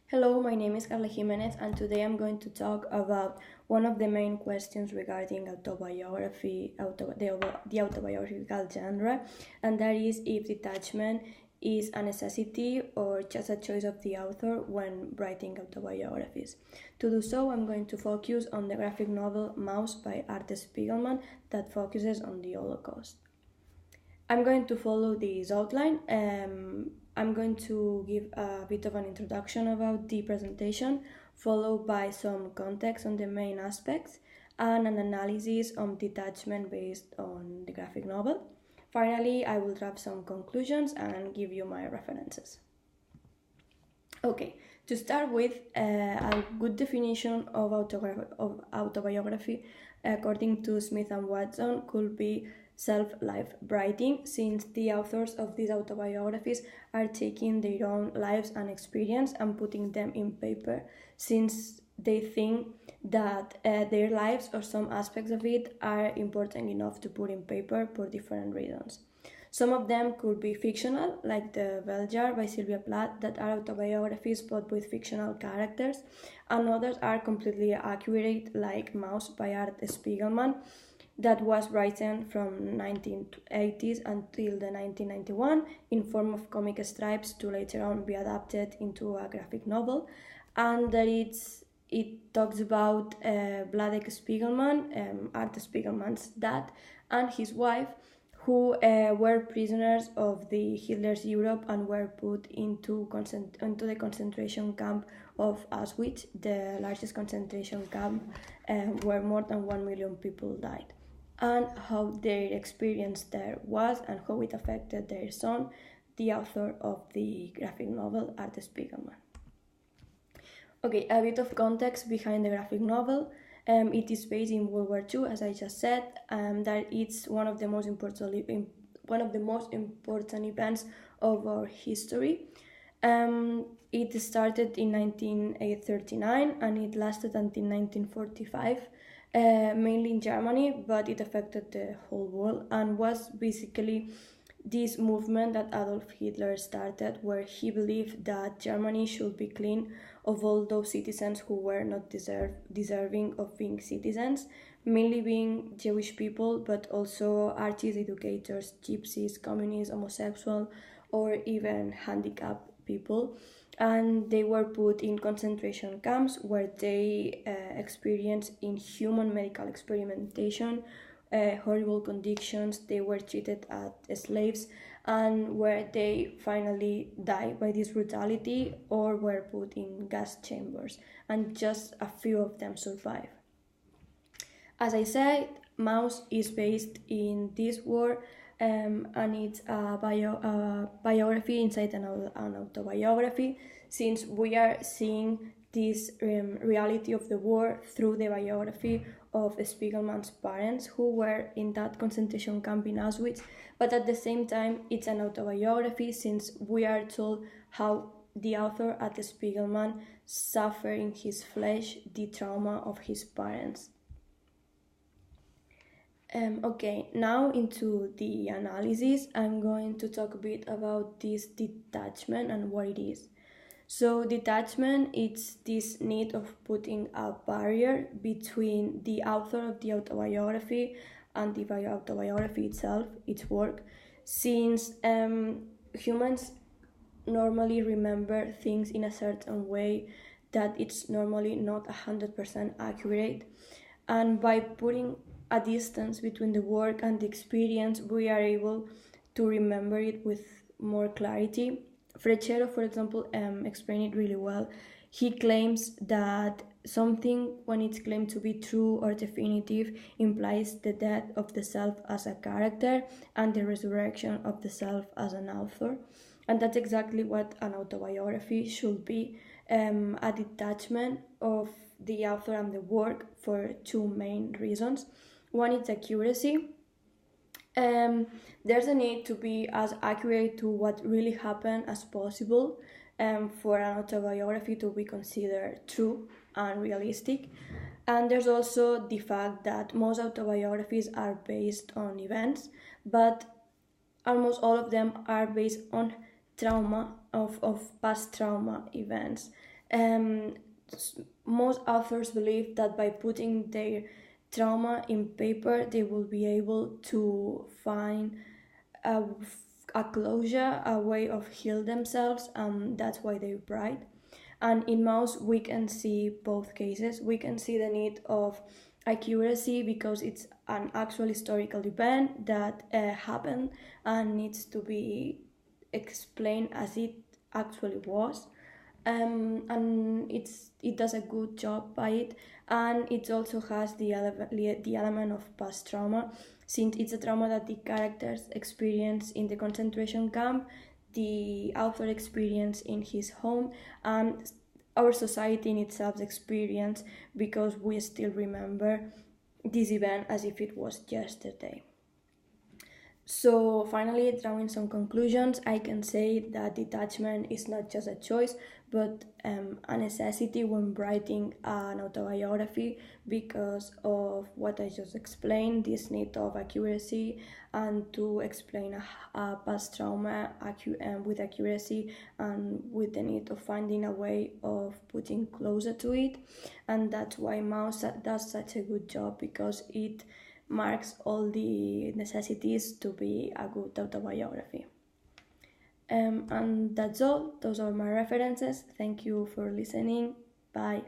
Hello, my name is Carla Jimenez, and today I'm going to talk about one of the main questions regarding autobiography, the autobiographical genre, and that is if detachment is a necessity or just a choice of the author when writing autobiographies. To do so, I'm going to focus on the graphic novel Mouse by Art Spiegelman that focuses on the Holocaust. I'm going to follow this outline. I'm going to give a bit of an introduction about the presentation, followed by some context on the main aspects and an analysis on detachment based on the graphic novel. Finally, I will draft some conclusions and give you my references. Okay, to start with, a good definition of autobiography, according to Smith and Watson, could be self-life writing, since the authors of these autobiographies are taking their own lives and experience and putting them in paper, since they think that their lives or some aspects of it are important enough to put in paper for different reasons. Some of them could be fictional, like The Bell Jar by Sylvia Plath, that are autobiographies but with fictional characters, and others are completely accurate, like Mouse by Art Spiegelman, that was written from 1980s until the 1991 in form of comic strips to later on be adapted into a graphic novel, and that it talks about Vladek Spiegelman, Art Spiegelman's dad, and his wife, who were prisoners of the Hitler's Europe and were put into the concentration camp of Auschwitz, the largest concentration camp where more than 1 million people died, and how their experience there was and how it affected their son, the author of the graphic novel, Art Spiegelman. Okay, a bit of context behind the graphic novel. It is based in World War II, as I just said, that it's one of the most important events of our history. It started in 1939 and it lasted until 1945, mainly in Germany, but it affected the whole world and was basically this movement that Adolf Hitler started, where he believed that Germany should be clean of all those citizens who were not deserving of being citizens, mainly being Jewish people, but also artists, educators, gypsies, communists, homosexual, or even handicapped people. And they were put in concentration camps where they experienced inhuman medical experimentation, horrible conditions. They were treated as slaves, and where they finally died by this brutality or were put in gas chambers, and just a few of them survived. As I said, Mouse is based in this war, and it's a biography inside an autobiography, since we are seeing this reality of the war through the biography of Spiegelman's parents, who were in that concentration camp in Auschwitz, but at the same time it's an autobiography, since we are told how the author at Spiegelman suffered in his flesh the trauma of his parents. Okay, now into the analysis. I'm going to talk a bit about this detachment and what it is. So detachment, it's this need of putting a barrier between the author of the autobiography and the autobiography itself, its work, since humans normally remember things in a certain way that it's normally not 100% accurate, and by putting a distance between the work and the experience, we are able to remember it with more clarity. Freccero, for example, explained it really well. He claims that something, when it's claimed to be true or definitive, implies the death of the self as a character and the resurrection of the self as an author. And that's exactly what an autobiography should be, a detachment of the author and the work for two main reasons. One is accuracy. There's a need to be as accurate to what really happened as possible, for an autobiography to be considered true and realistic. And there's also the fact that most autobiographies are based on events, but almost all of them are based on trauma of past trauma events. Um, Most authors believe that by putting their trauma in paper, they will be able to find a, a closure, a way of heal themselves. That's why they write. And in Mouse, we can see both cases. We can see the need of accuracy because it's an actual historical event that happened and needs to be explained as it actually was. And it does a good job by it, and it also has the element of past trauma, since it's a trauma that the characters experience in the concentration camp, the author experience in his home, and our society in itself experience, because we still remember this event as if it was yesterday. So finally, drawing some conclusions, I can say that detachment is not just a choice, but a necessity when writing an autobiography, because of what I just explained, this need of accuracy, and to explain a past trauma with accuracy, and with the need of finding a way of putting closer to it. And that's why Mouse does such a good job, because it marks all the necessities to be a good autobiography. And that's all. Those are my references. Thank you for listening. Bye.